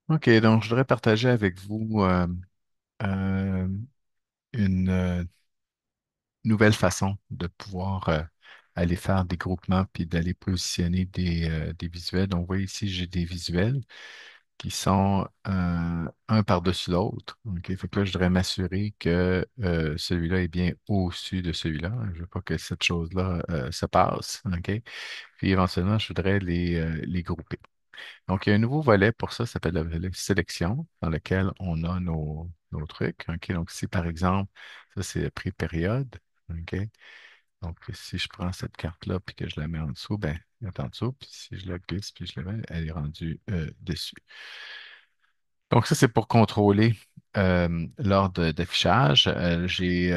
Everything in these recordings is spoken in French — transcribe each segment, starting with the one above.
OK, donc je voudrais partager avec vous euh, une nouvelle façon de pouvoir aller faire des groupements puis d'aller positionner des visuels. Donc, vous voyez ici, j'ai des visuels qui sont un par-dessus l'autre. OK, fait que là, je voudrais m'assurer que celui-là est bien au-dessus de celui-là. Je ne veux pas que cette chose-là se passe. OK? Puis éventuellement, je voudrais les grouper. Donc, il y a un nouveau volet pour ça, ça s'appelle le volet sélection, dans lequel on a nos trucs. OK? Donc, si par exemple, ça c'est prix période. OK? Donc, si je prends cette carte-là puis que je la mets en dessous, ben, elle est en dessous. Puis si je la glisse puis je la mets, elle est rendue dessus. Donc, ça, c'est pour contrôler l'ordre d'affichage. J'ai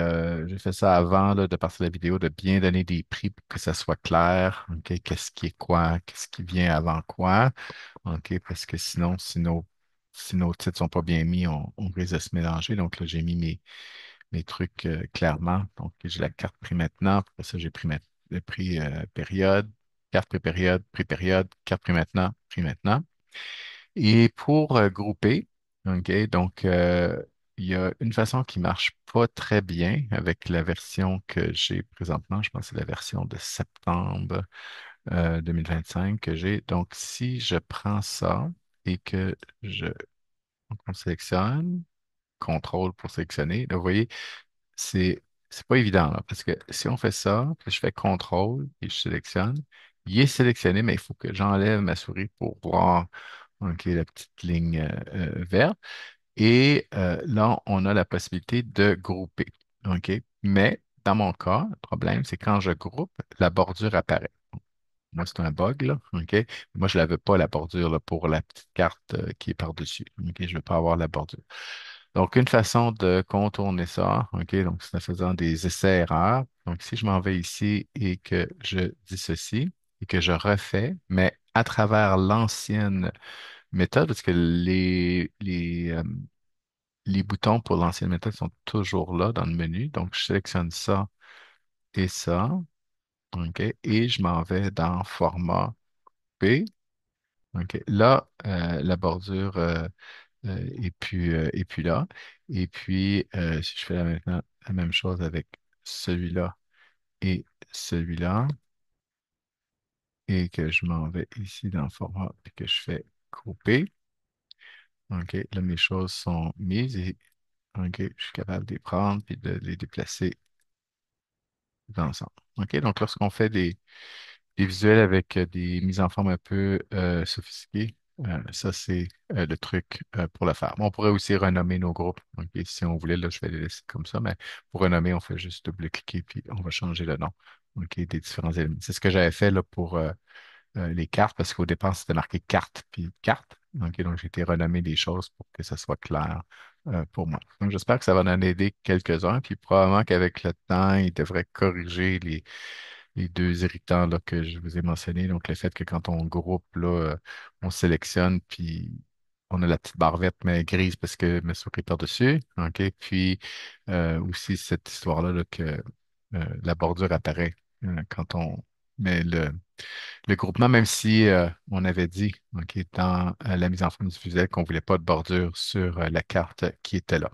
fait ça avant là, de partir de la vidéo, de bien donner des prix pour que ça soit clair. OK? Qu'est-ce qui est quoi? Qu'est-ce qui vient avant quoi? OK, parce que sinon, si nos titres sont pas bien mis, on risque de se mélanger. Donc là, j'ai mis mes trucs clairement. Donc, j'ai la carte prix maintenant. Après ça, j'ai pris le prix période, carte prix période, carte prix maintenant. Et pour grouper, OK, donc il y a une façon qui marche pas très bien avec la version que j'ai présentement. Je pense que c'est la version de septembre 2025 que j'ai. Donc, si je prends ça et que je on sélectionne, contrôle pour sélectionner, là, vous voyez, c'est c'est pas évident là, parce que si on fait ça, puis je fais contrôle et je sélectionne, il est sélectionné, mais il faut que j'enlève ma souris pour voir OK, la petite ligne verte. Et là, on a la possibilité de grouper. OK? Mais dans mon cas, le problème, c'est quand je groupe, la bordure apparaît. Moi, c'est un bug, là. OK? Moi, je ne l'avais pas, la bordure, là, pour la petite carte qui est par-dessus. OK? Je ne veux pas avoir la bordure. Donc, une façon de contourner ça, OK? Donc, c'est en faisant des essais-erreurs. Donc, si je m'en vais ici et que je dis ceci et que je refais, mais à travers l'ancienne méthode, parce que les boutons pour l'ancienne méthode sont toujours là dans le menu. Donc, je sélectionne ça et ça. OK? Et je m'en vais dans format P. OK. Là, la bordure est plus là. Et puis, si je fais maintenant la même chose avec celui-là et celui-là, et que je m'en vais ici dans format et que je fais couper, OK, là, mes choses sont mises et OK, je suis capable de les prendre et de les déplacer ensemble. OK, donc lorsqu'on fait des visuels avec des mises en forme un peu sophistiquées, ça, c'est le truc pour le faire. Bon, on pourrait aussi renommer nos groupes. OK, si on voulait, là, je vais les laisser comme ça, mais pour renommer, on fait juste double-cliquer puis on va changer le nom. OK, des différents éléments. C'est ce que j'avais fait là, pour les cartes, parce qu'au départ, c'était marqué carte, puis carte. Donc j'ai été renommer des choses pour que ça soit clair pour moi. Donc, j'espère que ça va en aider quelques-uns, puis probablement qu'avec le temps, il devrait corriger les deux irritants là, que je vous ai mentionnés. Donc, le fait que quand on groupe, là, on sélectionne, puis on a la petite barre verte, mais grise parce que ma souris est par-dessus. OK? Puis, aussi cette histoire-là là, que la bordure apparaît quand on met le groupement, même si on avait dit, OK, dans la mise en forme du visuel qu'on voulait pas de bordure sur la carte qui était là.